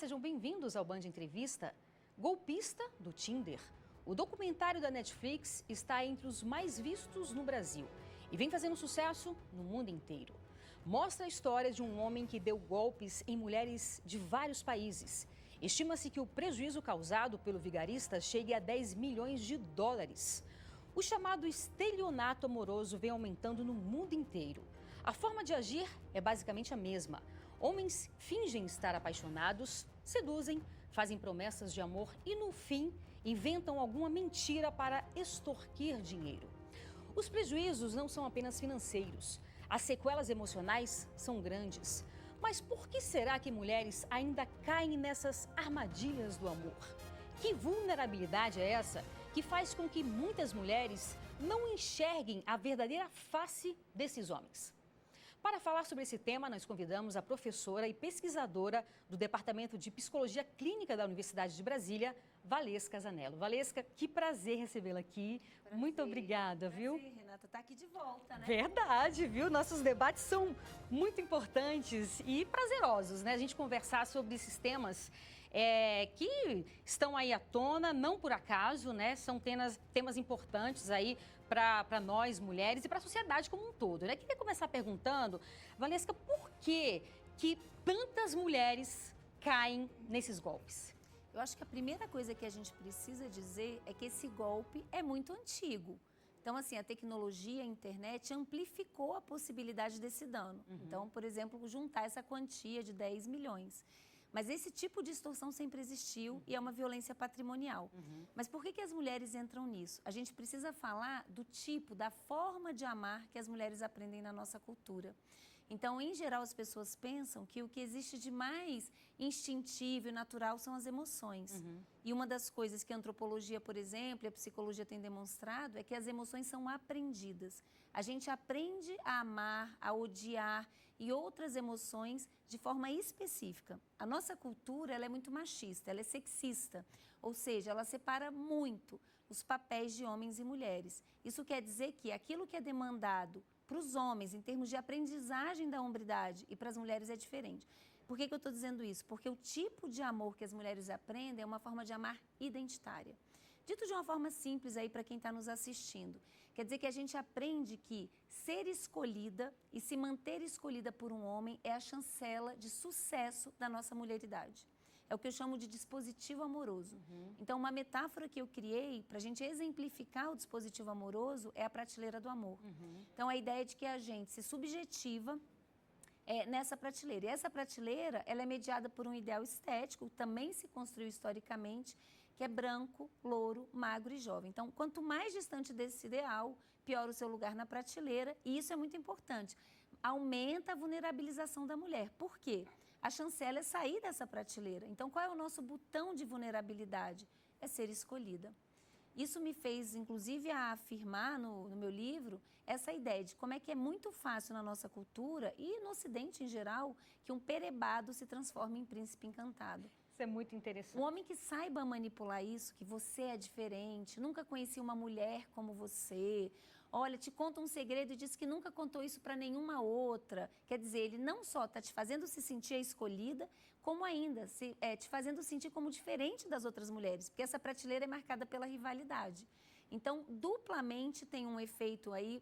sejam bem-vindos ao Band Entrevista. Golpista do Tinder. O documentário da Netflix está entre os mais vistos no Brasil e vem fazendo sucesso no mundo inteiro. Mostra a história de um homem que deu golpes em mulheres de vários países. Estima-se que o prejuízo causado pelo vigarista chegue a 10 milhões de dólares. O chamado estelionato amoroso vem aumentando no mundo inteiro. A forma de agir é basicamente a mesma. Homens fingem estar apaixonados, seduzem, fazem promessas de amor e, no fim, inventam alguma mentira para extorquir dinheiro. Os prejuízos não são apenas financeiros. As sequelas emocionais são grandes. Mas por que será que mulheres ainda caem nessas armadilhas do amor? Que vulnerabilidade é essa que faz com que muitas mulheres não enxerguem a verdadeira face desses homens? Para falar sobre esse tema, nós convidamos a professora e pesquisadora do Departamento de Psicologia Clínica da Universidade de Brasília, Valesca Zanello. Valesca, que prazer recebê-la aqui. Prazer. Muito obrigada, viu? Prazer, Renata, tá aqui de volta, né? Verdade, viu? Nossos debates são muito importantes e prazerosos, né? A gente conversar sobre esses temas que estão aí à tona, não por acaso, né? São temas importantes aí para nós, mulheres, e para a sociedade como um todo, né? Queria começar perguntando, Valesca, por que tantas mulheres caem nesses golpes? Eu acho que a primeira coisa que a gente precisa dizer é que esse golpe é muito antigo. Então, assim, a tecnologia, a internet amplificou a possibilidade desse dano. Então, por exemplo, juntar essa quantia de 10 milhões. Mas esse tipo de extorsão sempre existiu e é uma violência patrimonial. Mas por que as mulheres entram nisso? A gente precisa falar do tipo, da forma de amar que as mulheres aprendem na nossa cultura. Então, em geral, as pessoas pensam que o que existe de mais instintivo e natural são as emoções. E uma das coisas que a antropologia, por exemplo, e a psicologia têm demonstrado é que as emoções são aprendidas. A gente aprende a amar, a odiar e outras emoções de forma específica. A nossa cultura ela é muito machista, ela é sexista, ou seja, ela separa muito os papéis de homens e mulheres. Isso quer dizer que aquilo que é demandado para os homens, em termos de aprendizagem da hombridade, e para as mulheres é diferente. Por que eu estou dizendo isso? Porque o tipo de amor que as mulheres aprendem é uma forma de amar identitária. Dito de uma forma simples aí para quem está nos assistindo, quer dizer que a gente aprende que ser escolhida e se manter escolhida por um homem é a chancela de sucesso da nossa mulheridade. É o que eu chamo de dispositivo amoroso. Então, uma metáfora que eu criei para a gente exemplificar o dispositivo amoroso é a prateleira do amor. Então, a ideia é de que a gente se subjetiva nessa prateleira. E essa prateleira ela é mediada por um ideal estético, também se construiu historicamente, que é branco, louro, magro e jovem. Então, quanto mais distante desse ideal, pior o seu lugar na prateleira. E isso é muito importante. Aumenta a vulnerabilização da mulher. Por quê? A chancela é sair dessa prateleira. Então, qual é o nosso botão de vulnerabilidade? É ser escolhida. Isso me fez, inclusive, a afirmar no meu livro essa ideia de como é que é muito fácil na nossa cultura e no Ocidente em geral que um perebado se transforma em príncipe encantado. Isso é muito interessante. Um homem que saiba manipular isso, que você é diferente, nunca conheci uma mulher como você, olha, te conta um segredo e diz que nunca contou isso para nenhuma outra. Quer dizer, ele não só está te fazendo se sentir a escolhida, como ainda te fazendo sentir como diferente das outras mulheres, porque essa prateleira é marcada pela rivalidade. Então, duplamente tem um efeito aí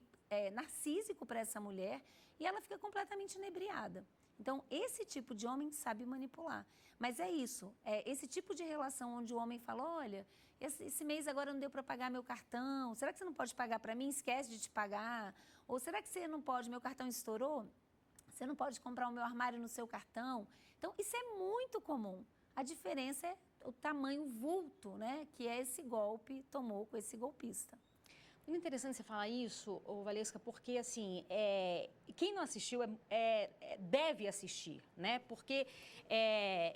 narcísico para essa mulher e ela fica completamente inebriada. Então, esse tipo de homem sabe manipular. Mas é isso, esse tipo de relação onde o homem fala, olha, esse mês agora não deu para pagar meu cartão, será que você não pode pagar para mim? Esquece de te pagar. Ou será que você não pode, meu cartão estourou? Você não pode comprar o meu armário no seu cartão? Então, isso é muito comum. A diferença é o tamanho, o vulto, né, que esse golpe tomou com esse golpista. Muito interessante você falar isso, Valesca, porque, assim, quem não assistiu deve assistir, né? Porque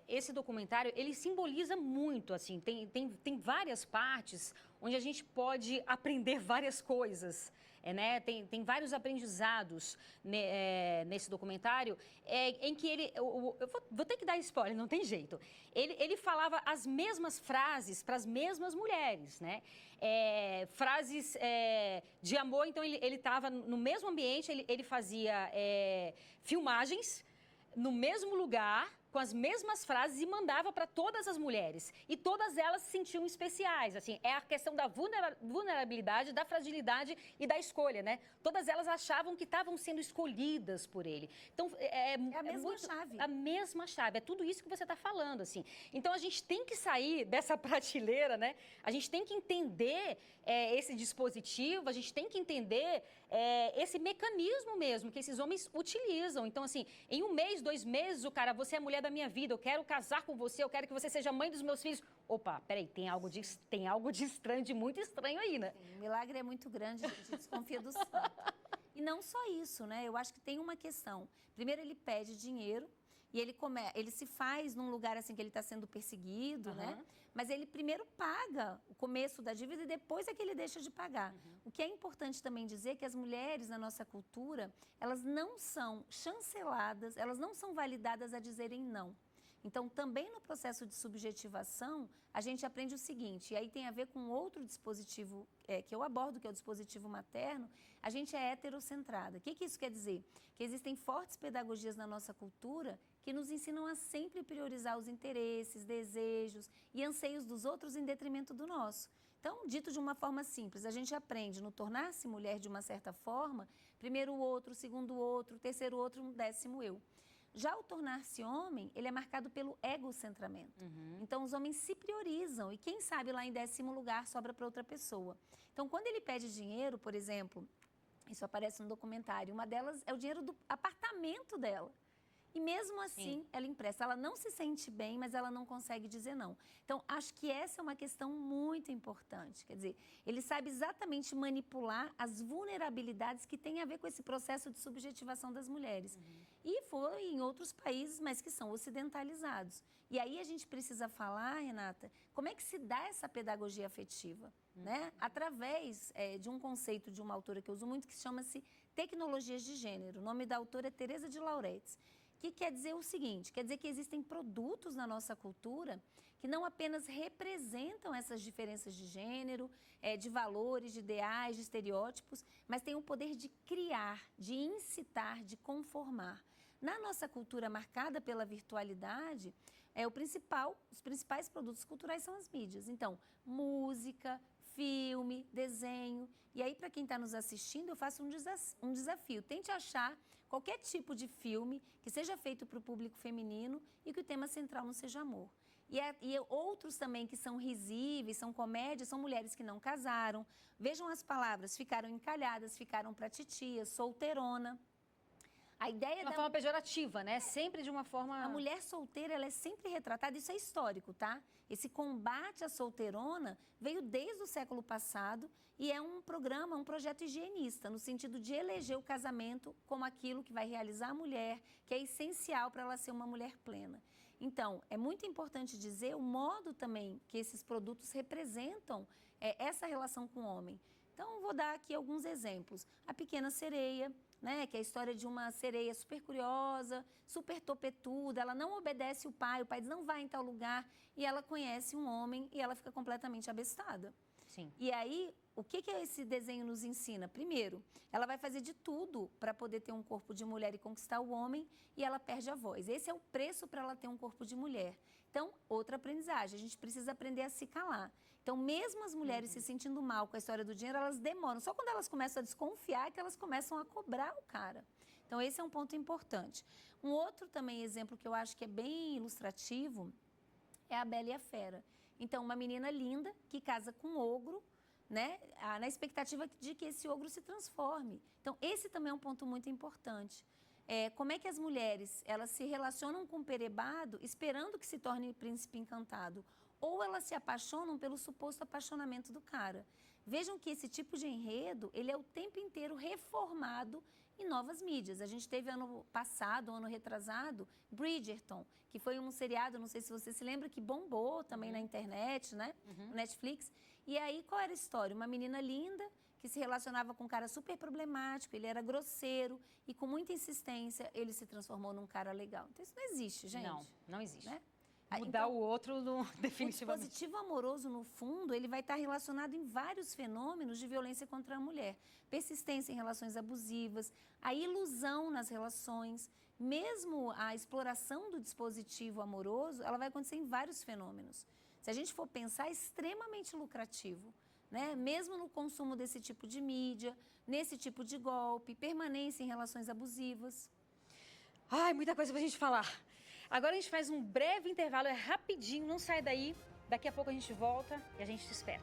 esse documentário, ele simboliza muito, assim, tem várias partes onde a gente pode aprender várias coisas, né? Tem vários aprendizados nesse documentário, em que eu vou ter que dar spoiler, não tem jeito. Ele falava as mesmas frases para as mesmas mulheres, né? Frases de amor, então ele estava no mesmo ambiente, ele fazia filmagens no mesmo lugar, com as mesmas frases e mandava para todas as mulheres. E todas elas se sentiam especiais. Assim, é a questão da vulnerabilidade, da fragilidade e da escolha, né? Todas elas achavam que estavam sendo escolhidas por ele. Então, é a mesma chave. A mesma chave. É tudo isso que você está falando, assim. Então, a gente tem que sair dessa prateleira, né? A gente tem que entender esse dispositivo, a gente tem que entender esse mecanismo mesmo que esses homens utilizam. Então, assim, em 1 mês, 2 meses, o cara, você é a mulher da minha vida, eu quero casar com você, eu quero que você seja mãe dos meus filhos. Opa, peraí, tem algo de estranho, de muito estranho aí, né? Sim, o milagre é muito grande, a gente desconfia do santo. E não só isso, né? Eu acho que tem uma questão. Primeiro, ele pede dinheiro e ele se faz num lugar assim que ele está sendo perseguido, né? Mas ele primeiro paga o começo da dívida e depois é que ele deixa de pagar. O que é importante também dizer é que as mulheres na nossa cultura, elas não são chanceladas, elas não são validadas a dizerem não. Então, também no processo de subjetivação, a gente aprende o seguinte, e aí tem a ver com outro dispositivo que eu abordo, que é o dispositivo materno, a gente é heterocentrada. O que isso quer dizer? Que existem fortes pedagogias na nossa cultura que nos ensinam a sempre priorizar os interesses, desejos e anseios dos outros em detrimento do nosso. Então, dito de uma forma simples, a gente aprende no tornar-se mulher de uma certa forma, primeiro o outro, segundo o outro, terceiro o outro, 10º eu. Já o tornar-se homem, ele é marcado pelo egocentramento. Então, os homens se priorizam e quem sabe lá em 10º lugar sobra para outra pessoa. Então, quando ele pede dinheiro, por exemplo, isso aparece no documentário, uma delas é o dinheiro do apartamento dela. E mesmo assim, ela empresta. Ela não se sente bem, mas ela não consegue dizer não. Então, acho que essa é uma questão muito importante. Quer dizer, ele sabe exatamente manipular as vulnerabilidades que têm a ver com esse processo de subjetivação das mulheres. E foi em outros países, mas que são ocidentalizados. E aí a gente precisa falar, Renata, como é que se dá essa pedagogia afetiva? Né? Através de um conceito de uma autora que eu uso muito, que chama-se Tecnologias de Gênero. O nome da autora é Teresa de Lauretis. Que quer dizer o seguinte, quer dizer que existem produtos na nossa cultura que não apenas representam essas diferenças de gênero, de valores, de ideais, de estereótipos, mas têm o poder de criar, de incitar, de conformar. Na nossa cultura marcada pela virtualidade, os principais produtos culturais são as mídias. Então, música, filme, desenho. E aí, para quem está nos assistindo, eu faço um desafio. Tente achar qualquer tipo de filme que seja feito para o público feminino e que o tema central não seja amor. E outros também que são risíveis, são comédias, são mulheres que não casaram. Vejam as palavras, ficaram encalhadas, ficaram para titia, solteirona. A ideia de uma forma pejorativa, né? Sempre de uma forma... A mulher solteira, ela é sempre retratada, isso é histórico, tá? Esse combate à solteirona veio desde o século passado e é um programa, um projeto higienista, no sentido de eleger o casamento como aquilo que vai realizar a mulher, que é essencial para ela ser uma mulher plena. Então, é muito importante dizer o modo também que esses produtos representam essa relação com o homem. Então, vou dar aqui alguns exemplos. A Pequena Sereia, né, que é a história de uma sereia super curiosa, super topetuda, ela não obedece o pai diz não vai em tal lugar, e ela conhece um homem e ela fica completamente abestada. Sim. E aí, o que esse desenho nos ensina? Primeiro, ela vai fazer de tudo para poder ter um corpo de mulher e conquistar o homem, e ela perde a voz. Esse é o preço para ela ter um corpo de mulher. Então, outra aprendizagem, a gente precisa aprender a se calar. Então, mesmo as mulheres se sentindo mal com a história do dinheiro, elas demoram. Só quando elas começam a desconfiar que elas começam a cobrar o cara. Então, esse é um ponto importante. Um outro também exemplo que eu acho que é bem ilustrativo é a Bela e a Fera. Então, uma menina linda que casa com um ogro, né, na expectativa de que esse ogro se transforme. Então, esse também é um ponto muito importante. Como é que as mulheres elas se relacionam com o perebado esperando que se torne príncipe encantado? Ou elas se apaixonam pelo suposto apaixonamento do cara. Vejam que esse tipo de enredo, ele é o tempo inteiro reformado em novas mídias. A gente teve ano passado, ano retrasado, Bridgerton, que foi um seriado, não sei se você se lembra, que bombou também na internet, né? No Netflix. E aí, qual era a história? Uma menina linda que se relacionava com um cara super problemático, ele era grosseiro e com muita insistência ele se transformou num cara legal. Então, isso não existe, gente. Não, não existe. Né? Mudar o outro definitivamente. O dispositivo amoroso, no fundo, ele vai estar relacionado em vários fenômenos de violência contra a mulher. Persistência em relações abusivas, a ilusão nas relações, mesmo a exploração do dispositivo amoroso, ela vai acontecer em vários fenômenos. Se a gente for pensar, é extremamente lucrativo, né? Mesmo no consumo desse tipo de mídia, nesse tipo de golpe, permanência em relações abusivas. Ai, muita coisa pra gente falar. Agora a gente faz um breve intervalo, é rapidinho, não sai daí. Daqui a pouco a gente volta e a gente te espera.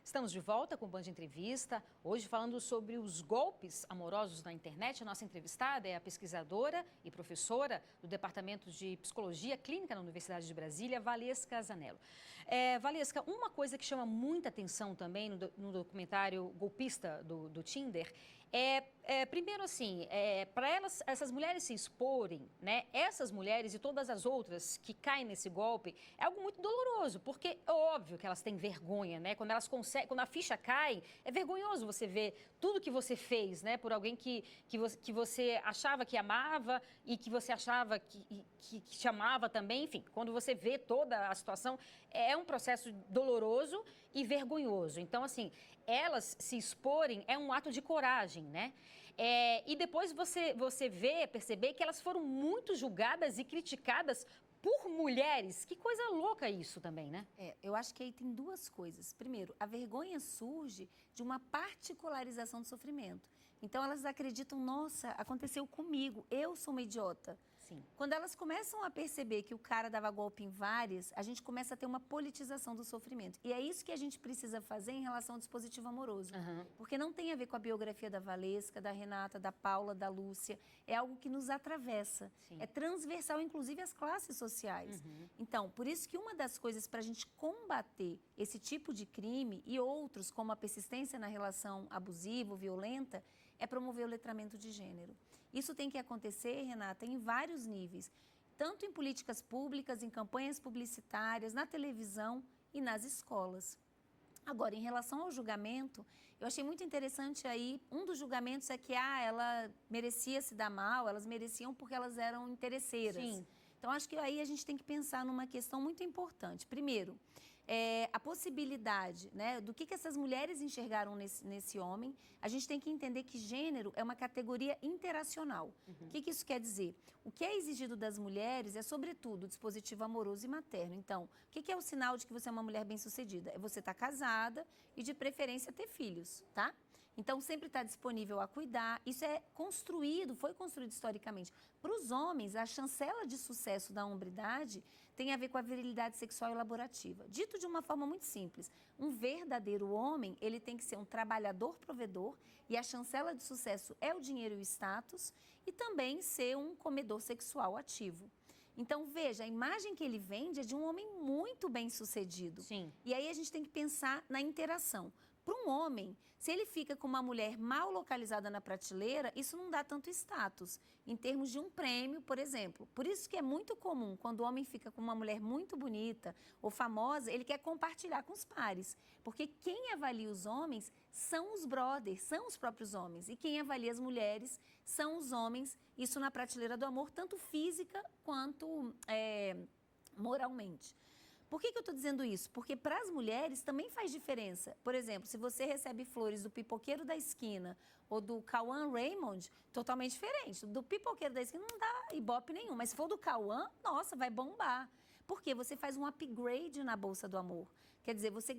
Estamos de volta com o Band Entrevista, hoje falando sobre os golpes amorosos na internet. A nossa entrevistada é a pesquisadora e professora do Departamento de Psicologia Clínica na Universidade de Brasília, Valesca Zanello. Valesca, uma coisa que chama muita atenção também no documentário golpista do Tinder primeiro assim, para essas mulheres se exporem, né? Essas mulheres e todas as outras que caem nesse golpe, é algo muito doloroso, porque é óbvio que elas têm vergonha, né? Quando elas conseguem, quando a ficha cai, é vergonhoso você ver tudo que você fez, né? Por alguém que você achava que amava e que você achava que te amava também, enfim, quando você vê toda a situação, é um processo doloroso e vergonhoso. Então, assim, elas se exporem é um ato de coragem, né? E depois você perceber que elas foram muito julgadas e criticadas por mulheres. Que coisa louca isso também, né? Eu acho que aí tem duas coisas. Primeiro, a vergonha surge de uma particularização do sofrimento. Então, elas acreditam, nossa, aconteceu comigo, eu sou uma idiota. Sim. Quando elas começam a perceber que o cara dava golpe em várias, a gente começa a ter uma politização do sofrimento. E é isso que a gente precisa fazer em relação ao dispositivo amoroso. Uhum. Porque não tem a ver com a biografia da Valesca, da Renata, da Paula, da Lúcia. É algo que nos atravessa. Sim. É transversal, inclusive, às classes sociais. Uhum. Então, por isso que uma das coisas para a gente combater esse tipo de crime e outros, como a persistência na relação abusiva, violenta, é promover o letramento de gênero. Isso tem que acontecer, Renata, em vários níveis, tanto em políticas públicas, em campanhas publicitárias, na televisão e nas escolas. Agora, em relação ao julgamento, eu achei muito interessante aí, um dos julgamentos é que ela merecia se dar mal, elas mereciam porque elas eram interesseiras. Sim. Então, acho que aí a gente tem que pensar numa questão muito importante. Primeiro, a possibilidade, né, do que essas mulheres enxergaram nesse homem. A gente tem que entender que gênero é uma categoria interacional. Uhum. O que isso quer dizer? O que é exigido das mulheres é, sobretudo, o dispositivo amoroso e materno. Então, o que é o sinal de que você é uma mulher bem-sucedida? É você estar casada e, de preferência, ter filhos, tá? Então, sempre está disponível a cuidar. Isso foi construído historicamente. Para os homens, a chancela de sucesso da hombridade tem a ver com a virilidade sexual e laborativa. Dito de uma forma muito simples, um verdadeiro homem, ele tem que ser um trabalhador provedor e a chancela de sucesso é o dinheiro e o status e também ser um comedor sexual ativo. Então, veja, a imagem que ele vende é de um homem muito bem-sucedido. Sim. E aí a gente tem que pensar na interação. Para um homem, se ele fica com uma mulher mal localizada na prateleira, isso não dá tanto status, em termos de um prêmio, por exemplo. Por isso que é muito comum, quando o homem fica com uma mulher muito bonita ou famosa, ele quer compartilhar com os pares. Porque quem avalia os homens são os brothers, são os próprios homens. E quem avalia as mulheres são os homens, isso na prateleira do amor, tanto física quanto moralmente. Por que eu estou dizendo isso? Porque para as mulheres também faz diferença. Por exemplo, se você recebe flores do pipoqueiro da esquina ou do Cauã Raymond, totalmente diferente. Do pipoqueiro da esquina não dá ibope nenhum, mas se for do Cauã, nossa, vai bombar. Porque você faz um upgrade na bolsa do amor. Quer dizer, você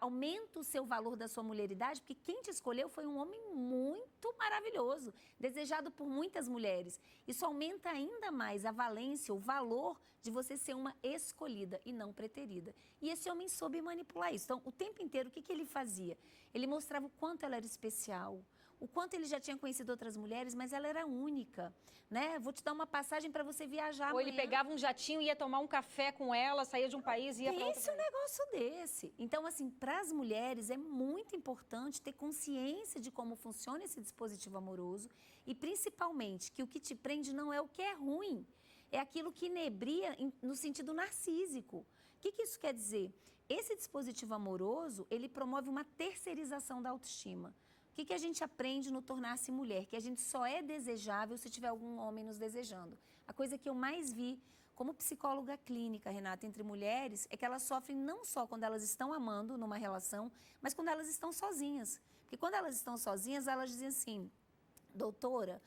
aumenta o seu valor da sua mulheridade, porque quem te escolheu foi um homem muito maravilhoso, desejado por muitas mulheres. Isso aumenta ainda mais a valência, o valor de você ser uma escolhida e não preterida. E esse homem soube manipular isso. Então, o tempo inteiro, o que ele fazia? Ele mostrava o quanto ela era especial, o quanto ele já tinha conhecido outras mulheres, mas ela era única, né? Vou te dar uma passagem para você viajar Ou amanhã. ele pegava um jatinho e ia tomar um café com ela, saía de um país e ia para outro Pense um país. negócio desse. Então, assim, para as mulheres é muito importante ter consciência de como funciona esse dispositivo amoroso e, principalmente, que o que te prende não é o que é ruim. é aquilo que inebria no sentido narcísico. O que isso quer dizer? Esse dispositivo amoroso, ele promove uma terceirização da autoestima. O que a gente aprende no Tornar-se Mulher? Que a gente só é desejável se tiver algum homem nos desejando. A coisa que eu mais vi como psicóloga clínica, Renata, entre mulheres, é que elas sofrem não só quando elas estão amando numa relação, mas quando elas estão sozinhas. Porque quando elas estão sozinhas, elas dizem assim, doutora,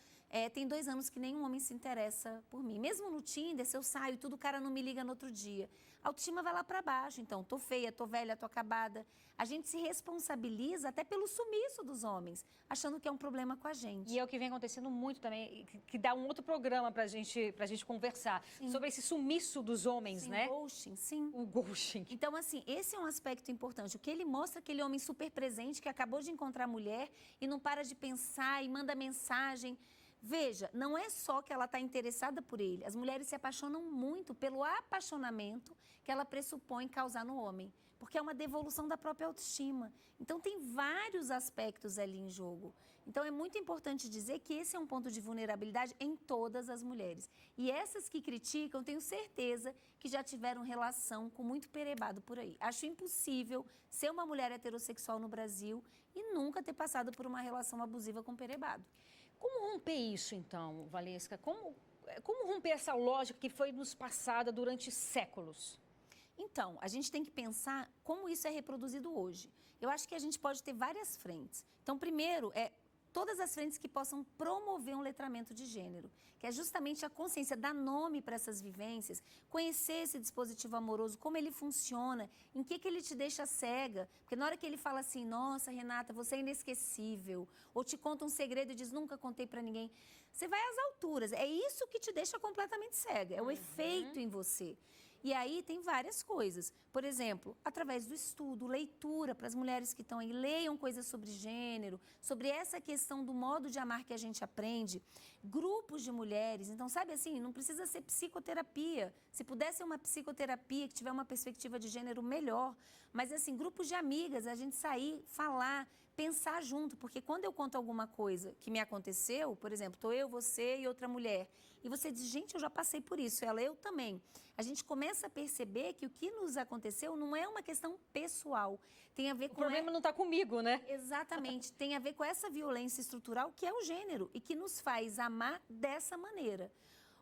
tem 2 anos que nenhum homem se interessa por mim. Mesmo no Tinder, se eu saio, tudo, o cara não me liga no outro dia. A autoestima vai lá para baixo. Então, tô feia, tô velha, tô acabada. A gente se responsabiliza até pelo sumiço dos homens, achando que é um problema com a gente. E é o que vem acontecendo muito também, que dá um outro programa pra gente conversar. Sim. Sobre esse sumiço dos homens, sim, né? O ghosting, sim. O ghosting. Então, assim, esse é um aspecto importante. O que ele mostra é aquele homem super presente que acabou de encontrar a mulher e não para de pensar e manda mensagem. Veja, não é só que ela está interessada por ele. As mulheres se apaixonam muito pelo apaixonamento que ela pressupõe causar no homem, porque é uma devolução da própria autoestima. Então, tem vários aspectos ali em jogo. Então, é muito importante dizer que esse é um ponto de vulnerabilidade em todas as mulheres. E essas que criticam, tenho certeza que já tiveram relação com muito perebado por aí. Acho impossível ser uma mulher heterossexual no Brasil e nunca ter passado por uma relação abusiva com perebado. Como romper isso, então, Valesca? Como romper essa lógica que foi nos passada durante séculos? Então, a gente tem que pensar como isso é reproduzido hoje. Eu acho que a gente pode ter várias frentes. Então, primeiro, todas as frentes que possam promover um letramento de gênero, que é justamente a consciência, dar nome para essas vivências, conhecer esse dispositivo amoroso, como ele funciona, em que ele te deixa cega. Porque na hora que ele fala assim, nossa, Renata, você é inesquecível, ou te conta um segredo e diz, nunca contei para ninguém, você vai às alturas. É isso que te deixa completamente cega, é o efeito em você. E aí tem várias coisas. Por exemplo, através do estudo, leitura, para as mulheres que estão aí, leiam coisas sobre gênero, sobre essa questão do modo de amar que a gente aprende. Grupos de mulheres. Então, sabe assim, não precisa ser psicoterapia. Se pudesse ser uma psicoterapia que tiver uma perspectiva de gênero, melhor. Mas, assim, grupos de amigas, a gente sair, falar, pensar junto. Porque quando eu conto alguma coisa que me aconteceu, por exemplo, estou eu, você e outra mulher, e você diz, gente, eu já passei por isso, ela, eu também. A gente começa a perceber que o que nos aconteceu não é uma questão pessoal. Tem a ver com... O problema não está comigo, né? Exatamente. Tem a ver com essa violência estrutural que é o gênero e que nos faz amar dessa maneira.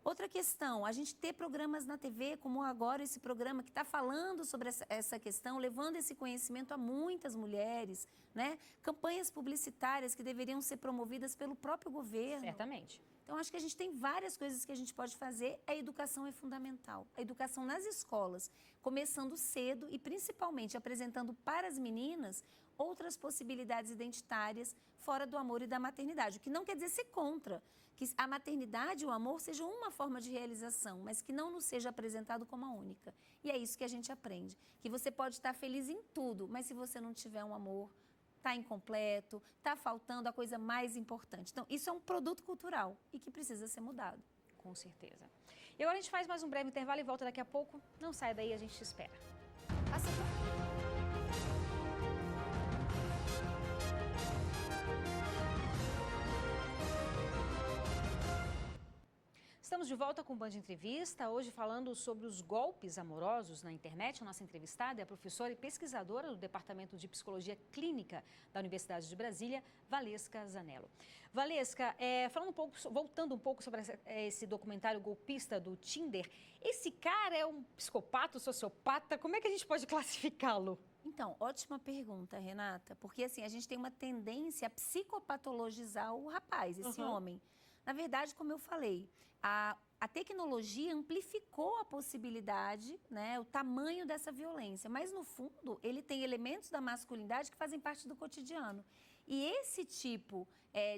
Outra questão, a gente ter programas na TV, como agora esse programa que está falando sobre essa questão, levando esse conhecimento a muitas mulheres, né? Campanhas publicitárias que deveriam ser promovidas pelo próprio governo. Certamente. Então, acho que a gente tem várias coisas que a gente pode fazer. A educação é fundamental. A educação nas escolas, começando cedo e, principalmente, apresentando para as meninas outras possibilidades identitárias fora do amor e da maternidade. O que não quer dizer ser contra, que a maternidade e o amor sejam uma forma de realização, mas que não nos seja apresentado como a única. E é isso que a gente aprende, que você pode estar feliz em tudo, mas se você não tiver um amor, está incompleto, está faltando a coisa mais importante. Então, isso é um produto cultural e que precisa ser mudado. Com certeza. E agora a gente faz mais um breve intervalo e volta daqui a pouco. Não saia daí, a gente te espera. Passa por... Estamos de volta com o Band Entrevista, hoje falando sobre os golpes amorosos na internet. A nossa entrevistada é a professora e pesquisadora do Departamento de Psicologia Clínica da Universidade de Brasília, Valesca Zanello. Valesca, voltando um pouco sobre esse documentário golpista do Tinder, esse cara é um psicopata, um sociopata? Como é que a gente pode classificá-lo? Então, ótima pergunta, Renata, porque assim, a gente tem uma tendência a psicopatologizar o rapaz, esse homem. Na verdade, como eu falei, a tecnologia amplificou a possibilidade, né, o tamanho dessa violência, mas no fundo ele tem elementos da masculinidade que fazem parte do cotidiano. E esse tipo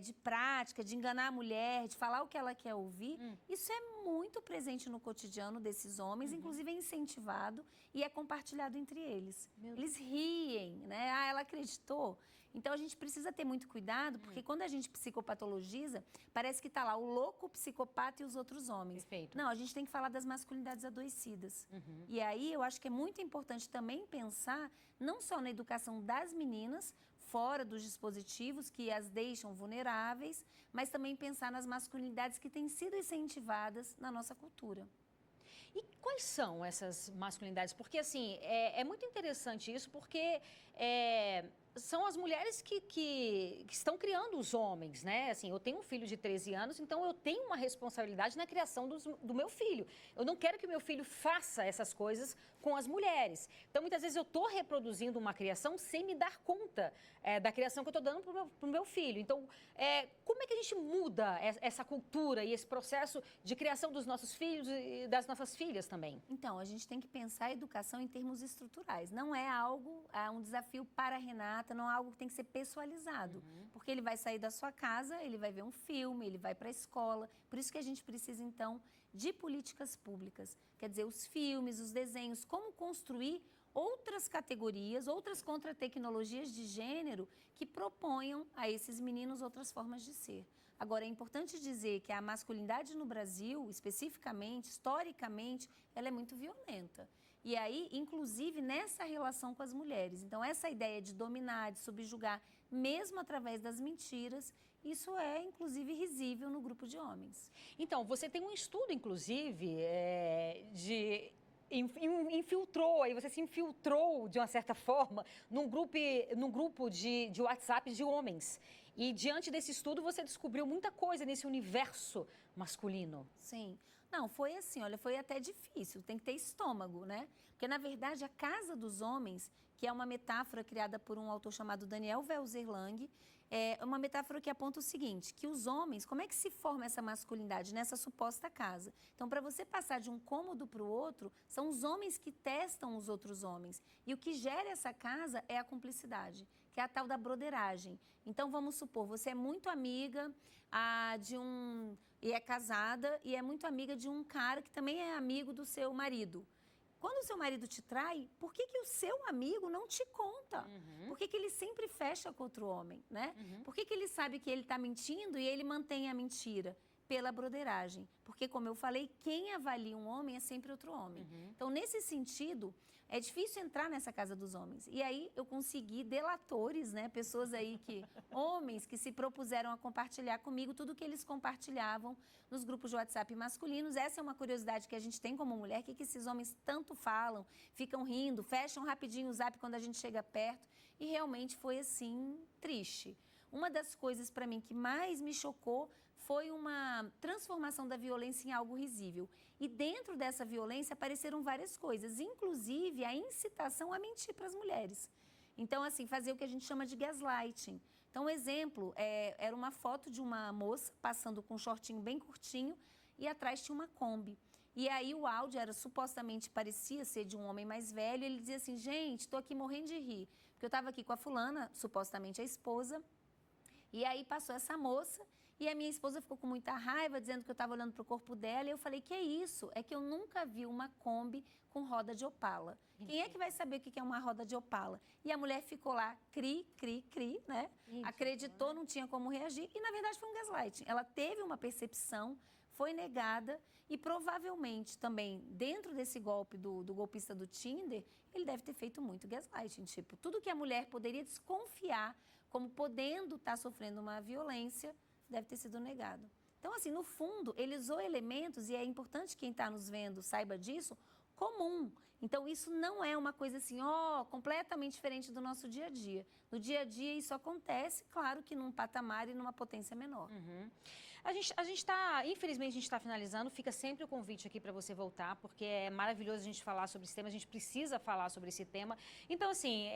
de prática, de enganar a mulher, de falar o que ela quer ouvir, isso é muito presente no cotidiano desses homens, inclusive é incentivado e é compartilhado entre eles. Eles riem, né? Ah, ela acreditou. Então, a gente precisa ter muito cuidado, porque quando a gente psicopatologiza, parece que está lá o louco, o psicopata e os outros homens. Perfeito. Não, a gente tem que falar das masculinidades adoecidas. E aí, eu acho que é muito importante também pensar, não só na educação das meninas, fora dos dispositivos que as deixam vulneráveis, mas também pensar nas masculinidades que têm sido incentivadas na nossa cultura. E quais são essas masculinidades? Porque, assim, é muito interessante isso, porque são as mulheres que estão criando os homens, né? Assim, eu tenho um filho de 13 anos, então eu tenho uma responsabilidade na criação do meu filho. Eu não quero que o meu filho faça essas coisas com as mulheres. Então, muitas vezes eu estou reproduzindo uma criação sem me dar conta da criação que eu estou dando para o meu filho. Então, como é que a gente muda essa cultura e esse processo de criação dos nossos filhos e das nossas filhas também? Então, a gente tem que pensar a educação em termos estruturais. Não é algo, um desafio para a Renata, não é algo que tem que ser pessoalizado. Porque ele vai sair da sua casa, ele vai ver um filme, ele vai para a escola. Por isso que a gente precisa, então, de políticas públicas. Quer dizer, os filmes, os desenhos, como construir outras categorias, outras contra-tecnologias de gênero que proponham a esses meninos outras formas de ser. Agora, é importante dizer que a masculinidade no Brasil, especificamente, historicamente, ela é muito violenta. E aí, inclusive, nessa relação com as mulheres. Então, essa ideia de dominar, de subjugar, mesmo através das mentiras, isso é, inclusive, risível no grupo de homens. Então, você tem um estudo, inclusive, infiltrou, aí você se infiltrou, de uma certa forma, num grupo de WhatsApp de homens. E, diante desse estudo, você descobriu muita coisa nesse universo masculino. Sim. Não, foi assim, olha, foi até difícil, tem que ter estômago, né? Porque, na verdade, a casa dos homens, que é uma metáfora criada por um autor chamado Daniel Welser-Lang, é uma metáfora que aponta o seguinte, que os homens, como é que se forma essa masculinidade nessa suposta casa? Então, para você passar de um cômodo para o outro, são os homens que testam os outros homens. E o que gera essa casa é a cumplicidade, que é a tal da broderagem. Então, vamos supor, você é muito amiga e é casada e é muito amiga de um cara que também é amigo do seu marido. Quando o seu marido te trai, por que o seu amigo não te conta? Por que ele sempre fecha com outro homem, né? Por que ele sabe que ele está mentindo e ele mantém a mentira? Pela broderagem. Porque, como eu falei, quem avalia um homem é sempre outro homem. Então, nesse sentido, é difícil entrar nessa casa dos homens. E aí, eu consegui delatores, né? Pessoas aí homens que se propuseram a compartilhar comigo tudo o que eles compartilhavam nos grupos de WhatsApp masculinos. Essa é uma curiosidade que a gente tem como mulher, que esses homens tanto falam, ficam rindo, fecham rapidinho o zap quando a gente chega perto. E realmente foi, assim, triste. Uma das coisas, para mim, que mais me chocou foi uma transformação da violência em algo risível. E dentro dessa violência apareceram várias coisas, inclusive a incitação a mentir para as mulheres. Então, assim, fazer o que a gente chama de gaslighting. Então, um exemplo, era uma foto de uma moça passando com um shortinho bem curtinho e atrás tinha uma Kombi. E aí o áudio supostamente parecia ser de um homem mais velho, e ele dizia assim, gente, estou aqui morrendo de rir, porque eu estava aqui com a fulana, supostamente a esposa, e aí passou essa moça e a minha esposa ficou com muita raiva, dizendo que eu estava olhando para o corpo dela. E eu falei, que é isso? É que eu nunca vi uma Kombi com roda de Opala. Quem é que vai saber o que é uma roda de Opala? E a mulher ficou lá, cri, né? Acreditou, não tinha como reagir. E, na verdade, foi um gaslighting. Ela teve uma percepção, foi negada e, provavelmente, também, dentro desse golpe do golpista do Tinder, ele deve ter feito muito gaslighting. Tipo, tudo que a mulher poderia desconfiar como podendo estar sofrendo uma violência, deve ter sido negado. Então, assim, no fundo, ele usou elementos, e é importante quem está nos vendo saiba disso, comum. Então, isso não é uma coisa assim, completamente diferente do nosso dia a dia. No dia a dia, isso acontece, claro que num patamar e numa potência menor. A gente está, infelizmente, a gente está finalizando. Fica sempre o convite aqui para você voltar, porque é maravilhoso a gente falar sobre esse tema, a gente precisa falar sobre esse tema. Então, assim,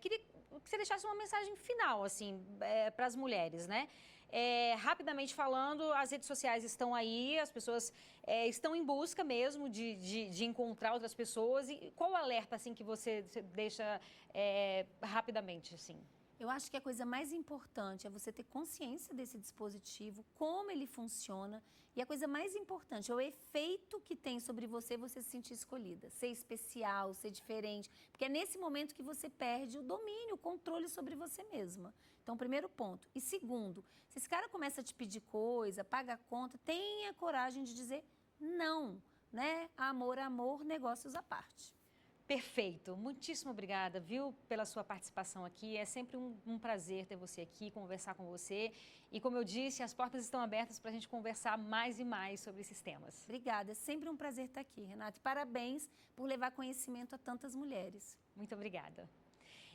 queria que você deixasse uma mensagem final, assim, para as mulheres, né? Rapidamente falando, as redes sociais estão aí, as pessoas estão em busca mesmo de encontrar outras pessoas. E qual o alerta, assim, que você deixa rapidamente, assim? Eu acho que a coisa mais importante é você ter consciência desse dispositivo, como ele funciona. E a coisa mais importante é o efeito que tem sobre você se sentir escolhida. Ser especial, ser diferente. Porque é nesse momento que você perde o domínio, o controle sobre você mesma. Então, primeiro ponto. E segundo, se esse cara começa a te pedir coisa, paga a conta, tenha coragem de dizer não, né? Amor, negócios à parte. Perfeito. Muitíssimo obrigada, viu, pela sua participação aqui. É sempre um prazer ter você aqui, conversar com você. E como eu disse, as portas estão abertas para a gente conversar mais e mais sobre esses temas. Obrigada. É sempre um prazer estar aqui, Renata. E parabéns por levar conhecimento a tantas mulheres. Muito obrigada.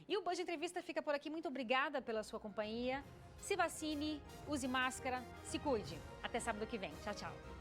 E o Band Entrevista fica por aqui. Muito obrigada pela sua companhia. Se vacine, use máscara, se cuide. Até sábado que vem. Tchau, tchau.